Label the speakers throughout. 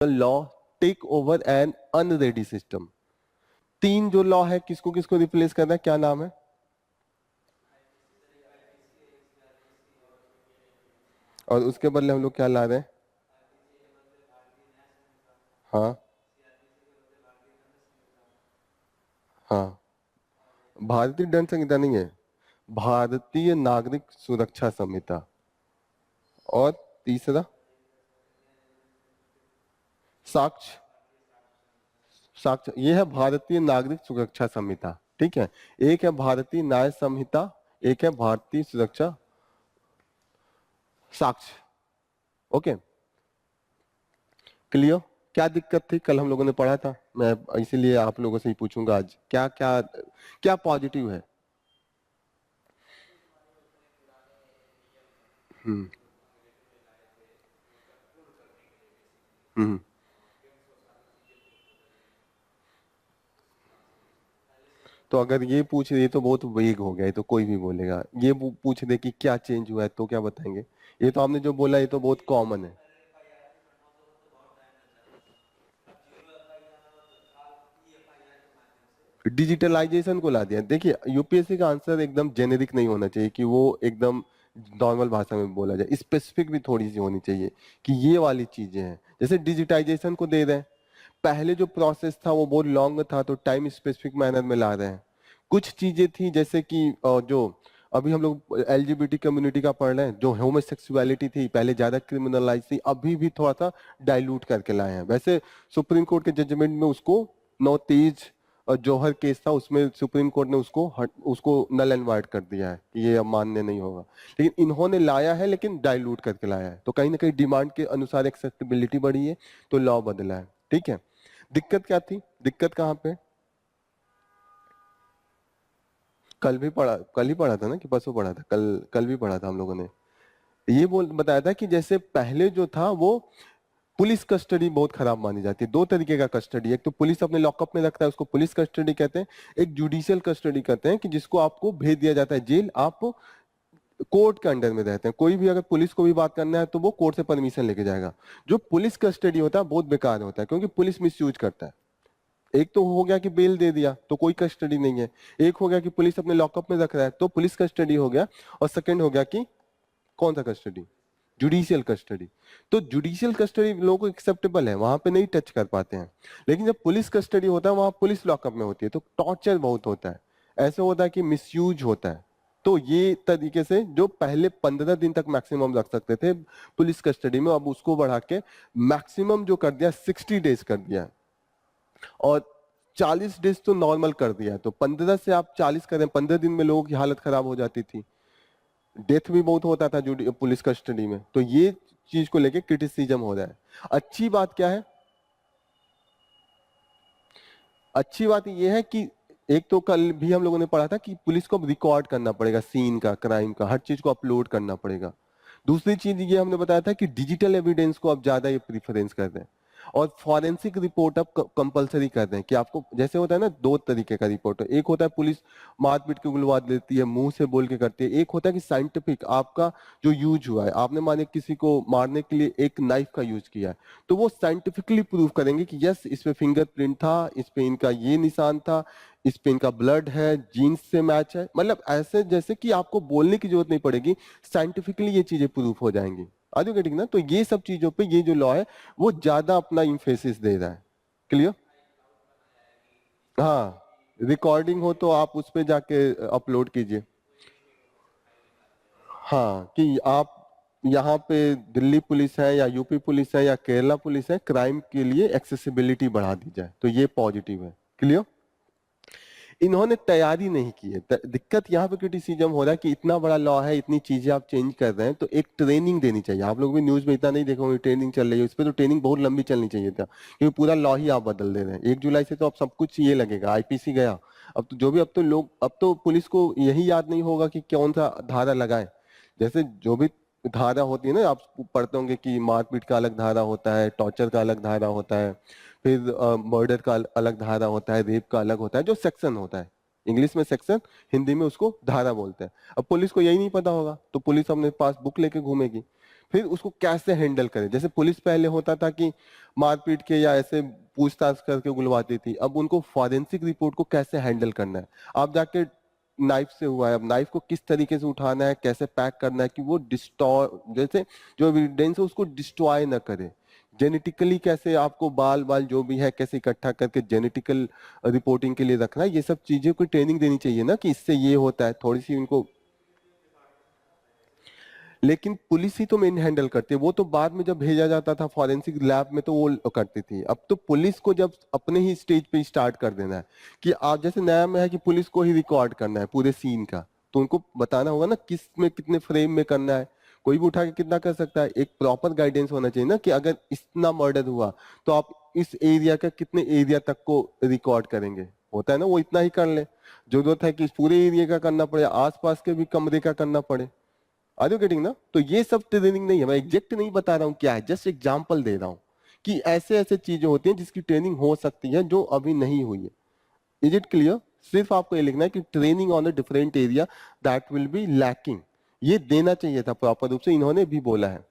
Speaker 1: Law take over an unready system. तीन जो law है किसको किसको रिप्लेस करना है, क्या नाम है? और उसके बदले हम लोग क्या ला रहे हैं? हाँ हाँ, भारतीय दंड संहिता नहीं है, भारतीय नागरिक सुरक्षा संहिता। और तीसरा साक्ष्य, साक्ष्य ये है भारतीय नागरिक सुरक्षा संहिता, ठीक है। एक है भारतीय न्याय संहिता, एक है भारतीय सुरक्षा साक्ष्य। Okay, clear? क्या दिक्कत थी कल हम लोगों ने पढ़ा था, मैं इसीलिए आप लोगों से ही पूछूंगा आज क्या क्या क्या पॉजिटिव है। हम्म हम्म तो अगर ये पूछ रही तो बहुत वेग हो गया, ये तो कोई भी बोलेगा। ये पूछ दे कि क्या चेंज हुआ है तो क्या बताएंगे? ये तो आपने जो बोला ये तो बहुत कॉमन है। डिजिटलाइजेशन को ला दिया। देखिए यूपीएससी का आंसर एकदम जेनेरिक नहीं होना चाहिए कि वो एकदम नॉर्मल भाषा में बोला जाए, स्पेसिफिक भी थोड़ी सी होनी चाहिए कि ये वाली चीजें हैं। जैसे डिजिटाइजेशन को दे रहे हैं, पहले जो प्रोसेस था वो बहुत लॉन्ग था तो टाइम स्पेसिफिक मैनर में ला रहे हैं। कुछ चीजें थी जैसे कि जो अभी हम लोग एलजीबीटी कम्युनिटी का पढ़ रहे हैं, जो होमोसेक्सुअलिटी थी पहले ज्यादा क्रिमिनलाइज थी, अभी भी थोड़ा सा डाइल्यूट करके लाए हैं। वैसे सुप्रीम कोर्ट के जजमेंट में उसको 9 तेज और जौहर केस था उसमें सुप्रीम कोर्ट ने उसको नल एंड वाइड कर दिया है कि ये अब मान्य नहीं होगा। लेकिन इन्होंने लाया है, लेकिन डाइल्यूट करके लाया है, तो कहीं ना कहीं डिमांड के अनुसार एक्सेप्टेबिलिटी बढ़ी है तो लॉ बदला है, ठीक है। दिक्कत क्या थी, दिक्कत कहाँ पे? कल ही पढ़ा था ना कि परसों पढ़ा था? कल कल भी पढ़ा था हम लोगों ने। ये बोल बताया था कि जैसे पहले जो था वो पुलिस कस्टडी बहुत खराब मानी जाती है। दो तरीके का कस्टडी, एक तो पुलिस अपने लॉकअप में रखता है उसको पुलिस कस्टडी कहते हैं, एक जुडिशियल कस्टडी कहते हैं कि जिसको आपको भेज दिया जाता है जेल, आप कोर्ट के अंडर में रहते हैं। कोई भी अगर पुलिस को भी बात करना है तो वो कोर्ट से परमिशन लेके जाएगा। जो पुलिस कस्टडी होता है बहुत बेकार होता है क्योंकि पुलिस मिसयूज करता है। एक तो हो गया कि बेल दे दिया तो कोई कस्टडी नहीं है, एक हो गया कि पुलिस अपने लॉकअप में रख रहा है तो पुलिस कस्टडी हो गया, और सेकंड हो गया कि कौन सा कस्टडी? Judicial custody. तो जुडिशियल कस्टडी लोगों को एक्सेप्टेबल है, वहां पे नहीं टच कर पाते हैं। लेकिन जब पुलिस कस्टडी होता है वहां पुलिस लॉकअप में होती है तो टॉर्चर बहुत होता है, ऐसे होता है कि मिसयूज होता है। तो ये तरीके से जो पहले 15 दिन तक मैक्सिमम रख सकते थे पुलिस कस्टडी में, अब उसको बढ़ा के मैक्सिमम जो कर दिया 60 डेज कर दिया है। और 40 डेज तो नॉर्मल कर दिया है, तो 15 से आप 40 करें, 15 दिन में लोगों की हालत खराब हो जाती थी, डेथ भी बहुत होता था पुलिस कस्टडी में। तो ये चीज को लेके क्रिटिसिज्म हो रहा है। अच्छी बात क्या है? अच्छी बात ये है कि एक तो कल भी हम लोगों ने पढ़ा था कि पुलिस को अब रिकॉर्ड करना पड़ेगा, सीन का, क्राइम का, हर चीज को अपलोड करना पड़ेगा। दूसरी चीज ये हमने बताया था कि डिजिटल एविडेंस को अब ज्यादा ये प्रीफरेंस कर रहे हैं, और फॉरेंसिक रिपोर्ट अब कंपलसरी कर रहे हैं कि आपको, जैसे होता है ना दो तरीके का रिपोर्ट, एक होता है पुलिस मारपीट के गुलवा देती है, मुंह से बोल के करती है, एक होता है कि साइंटिफिक आपका जो यूज हुआ है, आपने माने किसी को मारने के लिए एक नाइफ का यूज किया है, तो वो साइंटिफिकली प्रूव करेंगे कि यस इस पे फिंगरप्रिंट था, इस पे इनका ये निशान था, इस पे इनका ब्लड है, जीन्स से मैच है, मतलब ऐसे जैसे कि आपको बोलने की जरूरत नहीं पड़ेगी, साइंटिफिकली ये चीजें प्रूफ हो जाएंगी। आर यू गेटिंग ना? तो ये सब चीजों पे ये जो लॉ है वो ज्यादा अपना इंफेसिस दे रहा है। क्लियर? हाँ, रिकॉर्डिंग हो तो आप उस पे जाके अपलोड कीजिए। हाँ, कि आप यहाँ पे दिल्ली पुलिस है या यूपी पुलिस है या केरला पुलिस है, क्राइम के लिए एक्सेसिबिलिटी बढ़ा दी जाए, तो ये पॉजिटिव है। क्लियर? इन्होंने तैयारी नहीं की है, दिक्कत यहाँ पे क्रिटिसिज्म हो रहा है कि इतना बड़ा लॉ है, इतनी चीजें आप चेंज कर रहे हैं, तो एक ट्रेनिंग देनी चाहिए। आप लोग भी न्यूज में इतना नहीं देखोगे ट्रेनिंग चल रही है, इस पर तो ट्रेनिंग बहुत लंबी चलनी चाहिए था, क्योंकि पूरा लॉ ही आप बदल दे रहे हैं। 1 जुलाई से तो अब सब कुछ ये लगेगा, आईपीसी गया, अब तो जो भी, अब तो लोग, अब तो पुलिस को यही याद नहीं होगा कि कौन सा धारा लगाए। जैसे जो भी धारा होती है ना, आप पढ़ते होंगे कि मारपीट का अलग धारा होता है, टॉर्चर का अलग धारा होता है, फिर मर्डर का अलग धारा होता है, रेप का अलग होता है, जो सेक्शन होता है, इंग्लिश में सेक्शन, हिंदी में उसको धारा बोलते हैं। अब पुलिस को यही नहीं पता होगा तो पुलिस अपने पास बुक लेके घूमेगी, फिर उसको कैसे हैंडल करें। जैसे पुलिस पहले होता था कि मारपीट के या ऐसे पूछताछ करके बुलवाती थी, अब उनको फॉरेंसिक रिपोर्ट को कैसे हैंडल करना है। आप जाके नाइफ से हुआ है, अब नाइफ को किस तरीके से उठाना है, कैसे पैक करना है कि वो डिस्ट्रॉय, जैसे जो एविडेंस है उसको डिस्ट्रॉय ना करे। जेनेटिकली कैसे आपको बाल बाल जो भी है कैसे इकट्ठा करके जेनेटिकल रिपोर्टिंग के लिए रखना है, ये सब चीजें को ट्रेनिंग देनी चाहिए ना कि इससे ये होता है, थोड़ी सी उनको। लेकिन पुलिस ही तो मेन हैंडल करती है, वो तो बाद में जब भेजा जाता था फॉरेंसिक लैब में तो वो करती थी। अब तो पुलिस को जब अपने ही स्टेज पे स्टार्ट कर देना है कि आप, जैसे नया में है कि पुलिस को ही रिकॉर्ड करना है पूरे सीन का, तो उनको बताना होगा ना किस में कितने फ्रेम में करना है, कोई भी उठा के कितना कर सकता है। एक प्रॉपर गाइडेंस होना चाहिए ना कि अगर इतना मर्डर हुआ तो आप इस एरिया का कितने एरिया तक को रिकॉर्ड करेंगे, होता है ना, वो इतना ही कर ले। जरूरत है कि इस पूरे एरिया का करना पड़े, आसपास के भी कमरे का करना पड़े। आर यू गेटिंग ना। तो ये सब ट्रेनिंग नहीं है, मैं एग्जैक्ट नहीं बता रहा हूँ क्या है, जस्ट एग्जांपल दे रहा हूँ कि ऐसे ऐसे चीजें होती हैं जिसकी ट्रेनिंग हो सकती है जो अभी नहीं हुई है। Is it clear. सिर्फ आपको ये लिखना है कि training on a different area that will be lacking, ये देना चाहिए था प्रॉपर रूप से, इन्होंने भी बोला है।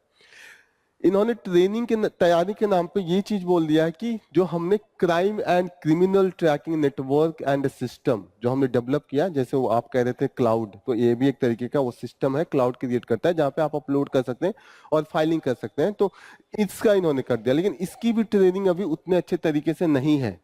Speaker 1: इन्होंने ट्रेनिंग के तैयारी के नाम पे ये चीज बोल दिया है कि जो हमने crime and criminal tracking network and system जो हमने डेवलप किया, जैसे वो आप कह रहे थे क्लाउड, तो ये भी एक तरीके का वो सिस्टम है, क्लाउड क्रिएट करता है जहां पे आप अपलोड कर सकते हैं और फाइलिंग कर सकते हैं, तो इसका इन्होंने कर दिया। लेकिन इसकी भी ट्रेनिंग अभी उतने अच्छे तरीके से नहीं है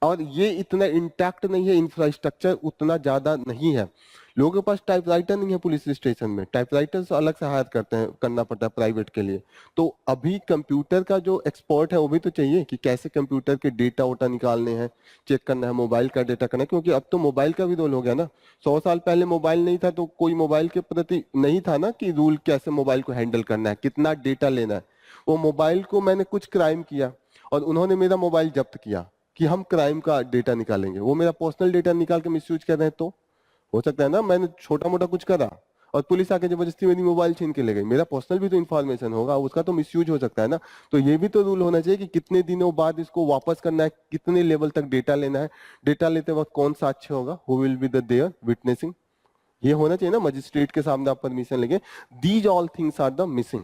Speaker 1: और ये इतना इंटैक्ट नहीं है, इंफ्रास्ट्रक्चर उतना ज्यादा नहीं है। लोगों के पास टाइपराइटर नहीं है पुलिस स्टेशन में, टाइपराइटर से अलग से हायर करते हैं, करना पड़ता है प्राइवेट के लिए। तो अभी कंप्यूटर का जो एक्सपर्ट है वो भी तो चाहिए कि कैसे कंप्यूटर के डेटा वोटा निकालने हैं, चेक करना है, मोबाइल का डेटा करना है, क्योंकि अब तो मोबाइल का भी रोल हो गया ना। 100 साल पहले मोबाइल नहीं था तो कोई मोबाइल के प्रति नहीं था ना कि रूल कैसे मोबाइल को हैंडल करना है, कितना डेटा लेना है। वो मोबाइल को मैंने कुछ क्राइम किया और उन्होंने मेरा मोबाइल जब्त किया कि हम क्राइम का डेटा निकालेंगे, वो मेरा पर्सनल डेटा निकाल के मिसयूज कर रहे हैं, तो हो सकता है ना मैंने छोटा मोटा कुछ करा और पुलिस आके जबरदस्ती मेरी मोबाइल छीन के ले गई, मेरा पर्सनल भी तो इन्फॉर्मेशन होगा, उसका तो मिसयूज हो सकता है ना। तो ये भी तो रूल होना चाहिए कि कितने दिनों बाद इसको वापस करना है, कितने लेवल तक डेटा लेना है, डेटा लेते वक्त कौन साक्ष्य होगा, who will be the there witnessing, ये होना चाहिए ना, मजिस्ट्रेट के सामने आप परमिशन लेंगे। These all things are the missing,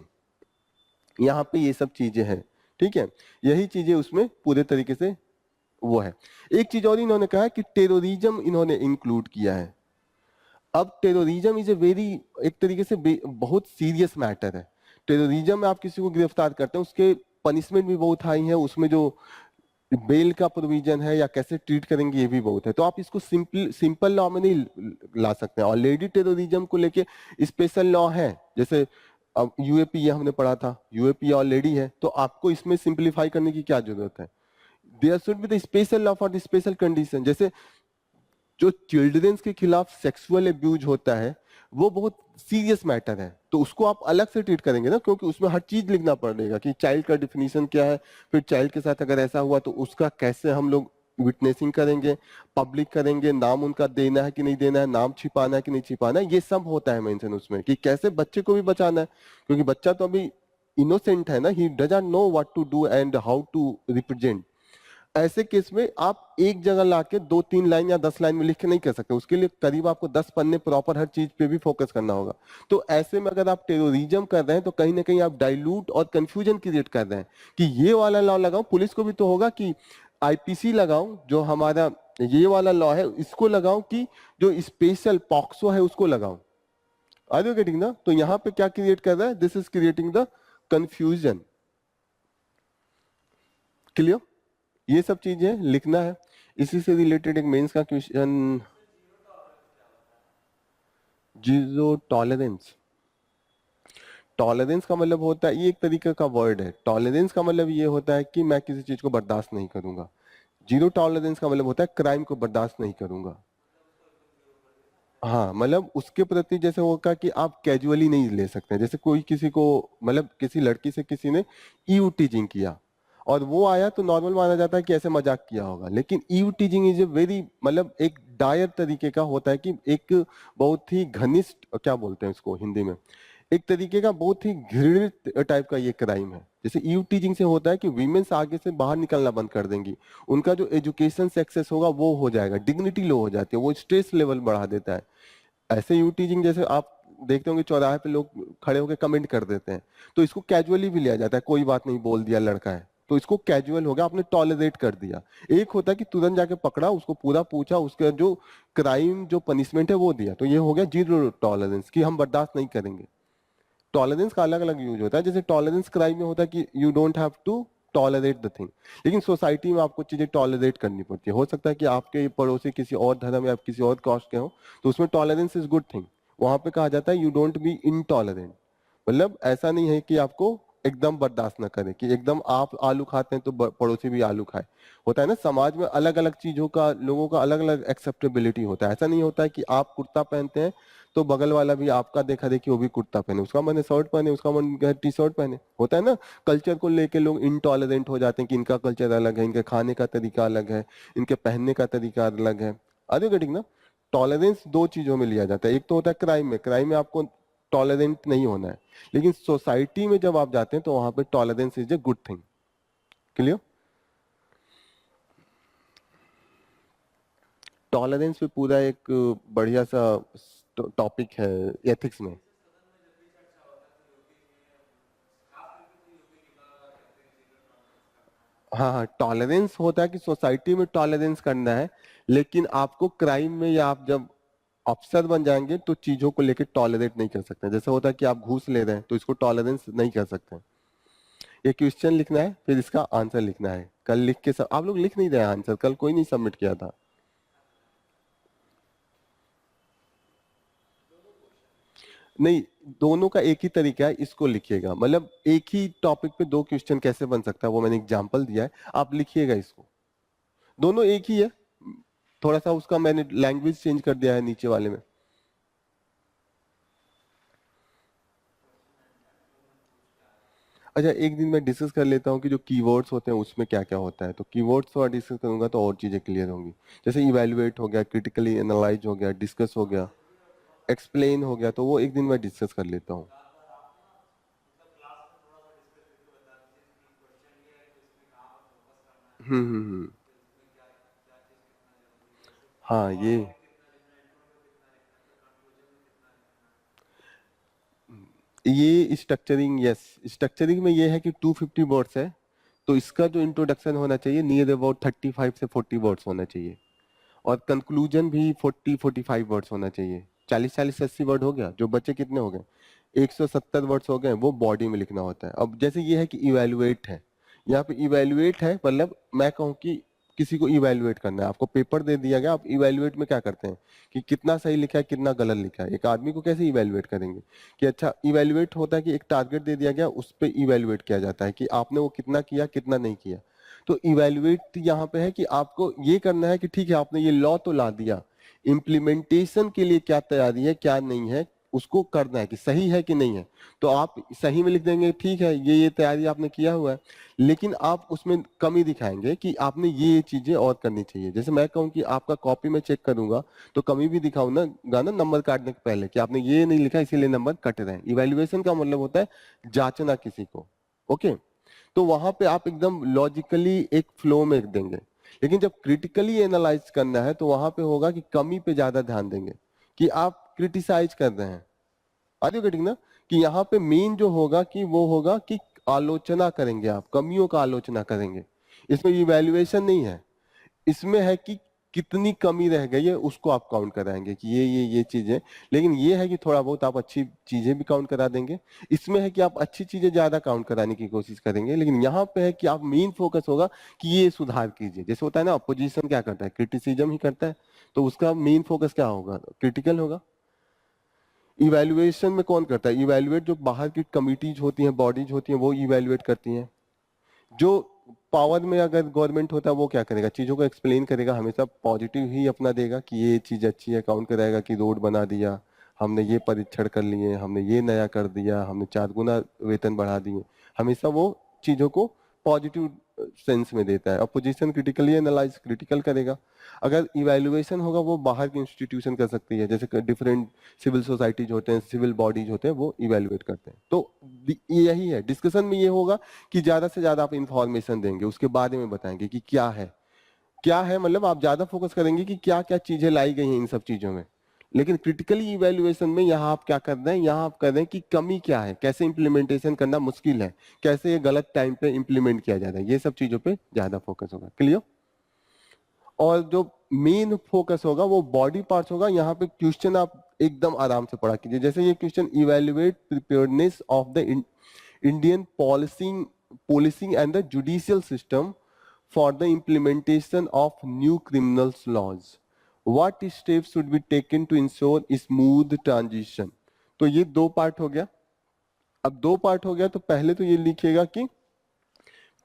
Speaker 1: यहाँ पे ये सब चीजें हैं, ठीक है, यही चीजें उसमें पूरे तरीके से वो है। एक चीज और इन्होंने कहा है कि टेररिज्म इन्होंने इंक्लूड किया है। अब टेररिज्म इज ए वेरी, एक तरीके से बहुत सीरियस मैटर है। टेररिज्म में आप किसी को गिरफ्तार करते हैं उसके पनिशमेंट भी बहुत हाई है, उसमें जो बेल का प्रोविजन है या कैसे ट्रीट करेंगे ये भी बहुत है। तो आप इसको सिंपल लॉ में नहीं ला सकते हैं, ऑलरेडी टेररिज्म को लेके स्पेशल लॉ है, जैसे अब यूएपी ये हमने पढ़ा था, यूएपी ऑलरेडी है, तो आपको इसमें सिंप्लीफाई करने की क्या जरूरत है। There should be the special law for the special condition. जैसे जो चिल्ड्रंस के खिलाफ सेक्सुअल एब्यूज होता है वो बहुत सीरियस मैटर है, तो उसको आप अलग से ट्रीट करेंगे ना, क्योंकि उसमें हर चीज लिखना पड़ेगा कि चाइल्ड का डिफिनीशन क्या है, फिर चाइल्ड के साथ अगर ऐसा हुआ तो उसका कैसे हम लोग विटनेसिंग करेंगे, पब्लिक करेंगे, नाम उनका देना है कि नहीं देना है, नाम छिपाना है कि नहीं छिपाना है, ये सब होता है मेंशन उसमें कि कैसे बच्चे को भी बचाना है, क्योंकि बच्चा तो अभी इनोसेंट है ना, he doesn't know what to do and how to represent. ऐसे केस में आप एक जगह लाके 2-3 लाइन या 10 लाइन में लिख के नहीं कर सकते, उसके लिए करीब आपको 10 पन्ने प्रॉपर हर चीज पे भी फोकस करना होगा। तो ऐसे में अगर आप टेररिज्म कर रहे हैं तो कहीं ना कहीं आप डाइल्यूट और कंफ्यूजन क्रिएट कर रहे हैं कि ये वाला लॉ लगाऊं, पुलिस को भी तो होगा कि आईपीसी लगाऊं जो हमारा ये वाला लॉ है इसको लगाऊं, कि जो स्पेशल पॉक्सो है उसको लगाऊं। आर यू गेटिंग ना। तो यहाँ पे क्या क्रिएट कर रहा है, this is creating the confusion. Clear. ये सब चीजें लिखना है। इसी से रिलेटेड एक मेंस का क्वेश्चन, जीरो टॉलरेंस। टॉलरेंस का मतलब होता है, ये एक तरीके का वर्ड है, टॉलरेंस का मतलब ये होता है कि मैं किसी चीज को बर्दाश्त नहीं करूंगा। जीरो टॉलरेंस का मतलब होता है क्राइम को बर्दाश्त नहीं करूंगा। हाँ, मतलब उसके प्रति जैसे होगा कि आप कैजुअली नहीं ले सकते हैं। जैसे कोई किसी को, मतलब किसी लड़की से किसी ने ईव टीजिंग किया और वो आया तो नॉर्मल माना जाता है कि ऐसे मजाक किया होगा, लेकिन eve teasing is a very, मतलब एक डायर तरीके का होता है कि एक बहुत ही घनिष्ठ, क्या बोलते हैं उसको हिंदी में, एक तरीके का बहुत ही घृणित टाइप का ये क्राइम है। जैसे ईव टीजिंग से होता है कि वीमेंस आगे से बाहर निकलना बंद कर देंगी, उनका जो एजुकेशन सक्सेस होगा वो हो जाएगा, डिग्निटी लो हो जाती है, वो स्ट्रेस लेवल बढ़ा देता है। ऐसे ईव टीजिंग जैसे आप देखते होंगे चौराहे पे लोग खड़े होकर कमेंट कर देते हैं, तो इसको कैजुअली भी लिया जाता है, कोई बात नहीं बोल दिया लड़का है, तो इसको कैजुअल हो गया, आपने टॉलरेट कर दिया। एक होता है कि तुरंत जाके पकड़ा, उसको पूरा पूछा, उसका जो क्राइम जो पनिशमेंट है वो दिया, तो ये हो गया जीरो टॉलरेंस, कि हम बर्दाश्त नहीं करेंगे। टॉलरेंस का अलग अलग यूज होता है, जैसे टॉलरेंस क्राइम में होता है कि you don't have to tolerate the thing, लेकिन सोसाइटी में आपको चीजें टॉलरेट करनी पड़ती है। हो सकता है कि आपके पड़ोसी किसी और धर्म या किसी और कास्ट के हो, तो उसमें टॉलरेंस इज गुड थिंग। वहां पे कहा जाता है यू डोंट बी इनटॉलरेंट, मतलब ऐसा नहीं है कि आपको एकदम बर्दाश्त ना करें, कि एकदम आप आलू खाते हैं तो पड़ोसी भी आलू खाए। होता है ना, समाज में अलग अलग चीजों का, लोगों का अलग अलग एक्सेप्टेबिलिटी होता है। ऐसा नहीं होता है कि आप कुर्ता पहनते हैं तो बगल वाला भी आपका देखा देखी वो भी कुर्ता पहने, उसका मन है शर्ट पहने, उसका मन है टी शर्ट पहने। होता है ना, कल्चर को लेके लोग इनटॉलरेंट हो जाते हैं कि इनका कल्चर अलग है, इनके खाने का तरीका अलग है, इनके पहनने का तरीका अलग है। आर यू गेटिंग ना? टॉलरेंस दो चीजों में लिया जाता है, एक तो होता है क्राइम में आपको टॉलरेंट नहीं होना है, लेकिन सोसाइटी में जब आप जाते हैं तो वहां पे tolerance is a good thing. Clear? Tolerance पे पूरा एक बढ़िया सा टॉपिक है एथिक्स में। हाँ हाँ, टॉलरेंस होता है कि सोसाइटी में टॉलरेंस करना है, लेकिन आपको क्राइम में या आप जब अफसर बन जाएंगे तो चीजों को लेकर टॉलरेट नहीं कर सकते। जैसे होता है कि आप घूस ले रहे हैं तो इसको टॉलरेंस नहीं कर सकते। ये क्वेश्चन लिखना है, फिर इसका आंसर लिखना है। कल लिख के सब आप लोग लिख नहीं रहे आंसर, कल कोई नहीं सबमिट किया था। नहीं, दोनों का एक ही तरीका है, इसको लिखिएगा। मतलब एक ही टॉपिक पे दो क्वेश्चन कैसे बन सकता है वो मैंने एग्जांपल दिया है, आप लिखिएगा इसको। दोनों एक ही है, थोड़ा सा उसका मैंने लैंग्वेज चेंज कर दिया है नीचे वाले में। अच्छा, एक दिन मैं डिस्कस कर लेता हूँ कि जो कीवर्ड्स होते हैं उसमें क्या क्या होता है, तो कीवर्ड्स थोड़ा डिस्कस करूंगा तो और चीजें क्लियर होंगी। जैसे इवेल्युएट हो गया, क्रिटिकली एनालाइज हो गया, डिस्कस हो गया, एक्सप्लेन हो गया, तो वो एक दिन मैं डिस्कस कर लेता हूँ। हम्म। हाँ ये स्ट्रक्चरिंग, यस, स्ट्रक्चरिंग में ये है कि 250 वर्ड्स है, तो इसका जो इंट्रोडक्शन होना चाहिए नियर अबाउट 35 से 40 वर्ड्स होना चाहिए, और कंक्लूजन भी 40-45 वर्ड्स होना चाहिए। 40-40-80 वर्ड हो गया, जो बच्चे कितने हो गए, 170 वर्ड्स हो गए, वो बॉडी में लिखना होता है। अब जैसे ये है कि इवेलुएट है, यहाँ पे इवेलुएट है, मतलब मैं कहूँ कि किसी को इवेलुएट करना है, आपको पेपर दे दिया गया, आप इवेलुएट में क्या करते हैं कि कितना सही लिखा है कितना गलत लिखा है। एक आदमी को कैसे इवेलुएट करेंगे कि अच्छा, इवेलुएट होता है कि एक टारगेट दे दिया गया, उस पर इवेलुएट किया जाता है कि आपने वो कितना किया कितना नहीं किया। तो इवेलुएट यहाँ पे है कि आपको ये करना है कि ठीक है आपने ये लॉ तो ला दिया, इम्प्लीमेंटेशन के लिए क्या तैयारी है क्या नहीं है, उसको करना है कि सही है कि नहीं है। तो आप सही में लिख देंगे, ठीक है ये तैयारी आपने किया हुआ है, लेकिन आप उसमें कमी दिखाएंगे कि आपने ये चीजें और करनी चाहिए। जैसे मैं कहूँ कि आपका कॉपी में चेक करूंगा तो कमी भी दिखाऊं ना गाना नंबर काटने के पहले कि आपने ये नहीं लिखा इसीलिए नंबर कट रहे हैं। इवेल्युएशन का मतलब होता है जांचना किसी को। ओके, तो वहां पे आप एकदम लॉजिकली एक फ्लो में देंगे, लेकिन जब क्रिटिकली एनालाइज करना है तो वहां पे होगा कि कमी पे ज्यादा ध्यान देंगे, कि आप क्रिटिसाइज कर रहे हैं। आर यू गेटिंग ना? कि यहाँ पे मेन जो होगा कि वो होगा कि आलोचना करेंगे, आप कमियों का आलोचना करेंगे। इसमें इवैल्यूएशन नहीं है, इसमें है कि कितनी कमी रह गई है उसको आप काउंट कराएंगे कि ये चीजें। लेकिन ये है कि थोड़ा बहुत आप अच्छी चीजें भी काउंट करा देंगे। इसमें है कि आप अच्छी चीजें ज्यादा काउंट कराने की कोशिश करेंगे, लेकिन यहाँ पे है कि आप मेन फोकस होगा कि ये सुधार कीजिए। जैसे होता है ना, अपोजिशन क्या करता है, क्रिटिसिज्म ही करता है, तो उसका मेन फोकस क्या होगा, क्रिटिकल होगा। इवैल्यूएशन में कौन करता है, इवैल्यूएट जो बाहर की कमिटीज होती हैं, बॉडीज होती हैं, वो इवैल्यूएट करती हैं। जो पावर में अगर गवर्नमेंट होता है वो क्या करेगा, चीजों को एक्सप्लेन करेगा, हमेशा पॉजिटिव ही अपना देगा कि ये चीज अच्छी है, काउंट कराएगा कि रोड बना दिया हमने, ये परीक्षण कर लिए हमने, ये नया कर दिया हमने, 4 गुना वेतन बढ़ा दिए। हमेशा वो चीजों को पॉजिटिव सेंस में देता है। अपोजिशन क्रिटिकली एनालाइज, क्रिटिकल करेगा। अगर इवैल्यूएशन होगा वो बाहर की इंस्टीट्यूशन कर सकती है, जैसे डिफरेंट सिविल सोसाइटीज होते हैं, सिविल बॉडीज होते हैं, वो इवैल्यूएट करते हैं। तो यही है, डिस्कशन में ये होगा कि ज्यादा से ज्यादा आप इंफॉर्मेशन देंगे, उसके बारे में बताएंगे कि क्या है, क्या है, मतलब आप ज्यादा फोकस करेंगे कि क्या क्या चीजें लाई गई हैं इन सब चीजों में। लेकिन क्रिटिकली इवैल्यूएशन में यहाँ आप क्या कर रहे हैं, यहाँ आप कर रहे हैं कि कमी क्या है, कैसे इंप्लीमेंटेशन करना मुश्किल है, कैसे ये गलत टाइम पे इंप्लीमेंट किया जा रहा है, ये सब चीजों पे ज्यादा फोकस होगा। क्लियर? और जो मेन फोकस होगा वो बॉडी पार्ट्स होगा। यहाँ पे क्वेश्चन आप एकदम आराम से पढ़ा कीजिए। जैसे ये question, evaluate preparedness of the Indian policing and the judicial system for the implementation of new criminals laws. What steps should be taken to ensure smooth transition? तो ये दो पार्ट हो गया। अब दो पार्ट हो गया तो पहले तो ये लिखिएगा कि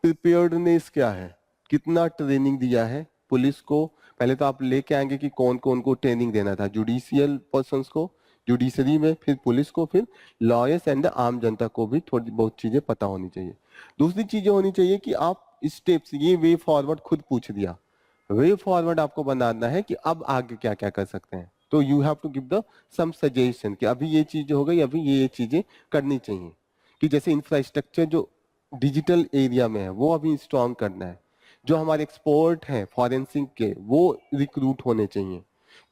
Speaker 1: प्रिपेयर्डनेस क्या है, कितना ट्रेनिंग दिया है पुलिस को। पहले तो आप लेके आएंगे कि कौन कौन को ट्रेनिंग देना था, जुडिशियल पर्संस को, जुडिशरी में, फिर पुलिस को, फिर लॉयर्स एंड आम जनता को भी थोड़ी बहुत चीजें पता होनी चाहिए। दूसरी चीजें होनी चाहिए कि आप स्टेप्स, ये वे फॉरवर्ड खुद पूछ दिया, वे फॉरवर्ड आपको बनाना है कि अब आगे क्या क्या कर सकते हैं। तो you have to give the some suggestion कि अभी ये चीज हो गई, अभी ये चीजें करनी चाहिए। कि जैसे इंफ्रास्ट्रक्चर जो डिजिटल एरिया में है वो अभी स्ट्रॉन्ग करना है, जो हमारे एक्सपोर्ट हैं फॉरेंसिक के वो रिक्रूट होने चाहिए,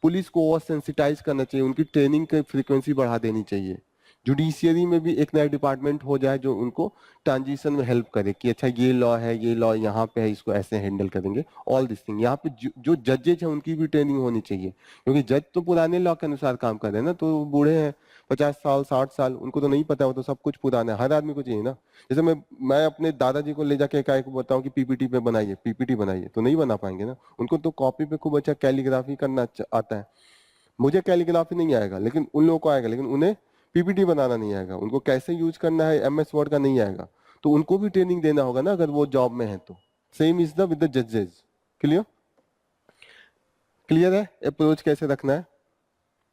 Speaker 1: पुलिस को और सेंसिटाइज करना चाहिए, उनकी ट्रेनिंग की फ्रीक्वेंसी बढ़ा देनी चाहिए, जुडिशियरी में भी एक नया डिपार्टमेंट हो जाए जो उनको ट्रांजिशन में हेल्प करे कि अच्छा ये लॉ है, ये लॉ यहाँ पे है, इसको ऐसे हैंडल करेंगे। ऑल दिस थिंग यहाँ पे जो जजेज हैं उनकी भी ट्रेनिंग होनी चाहिए, क्योंकि जज तो पुराने लॉ के अनुसार काम कर रहे हैं ना, तो वो बूढ़े हैं 50 साल 60 साल, उनको तो नहीं पता, वो तो सब कुछ पुराना है, हर आदमी को चाहिए ना। जैसे मैं अपने दादाजी को ले जाके एकाएक बताऊं कि पीपीटी पे बनाइए, पीपीटी बनाइए, तो नहीं बना पाएंगे ना। उनको तो कॉपी पे खूब अच्छा कैलीग्राफी करना आता है, मुझे कैलीग्राफी नहीं आएगा लेकिन उन लोगों को आएगा, लेकिन उन्हें पीपीटी बनाना नहीं आएगा, उनको कैसे यूज करना है एमएस वर्ड का नहीं आएगा, तो उनको भी ट्रेनिंग देना होगा ना अगर वो जॉब में है तो। Same is the with the जजेस। क्लियर? क्लियर है अप्रोच कैसे रखना है?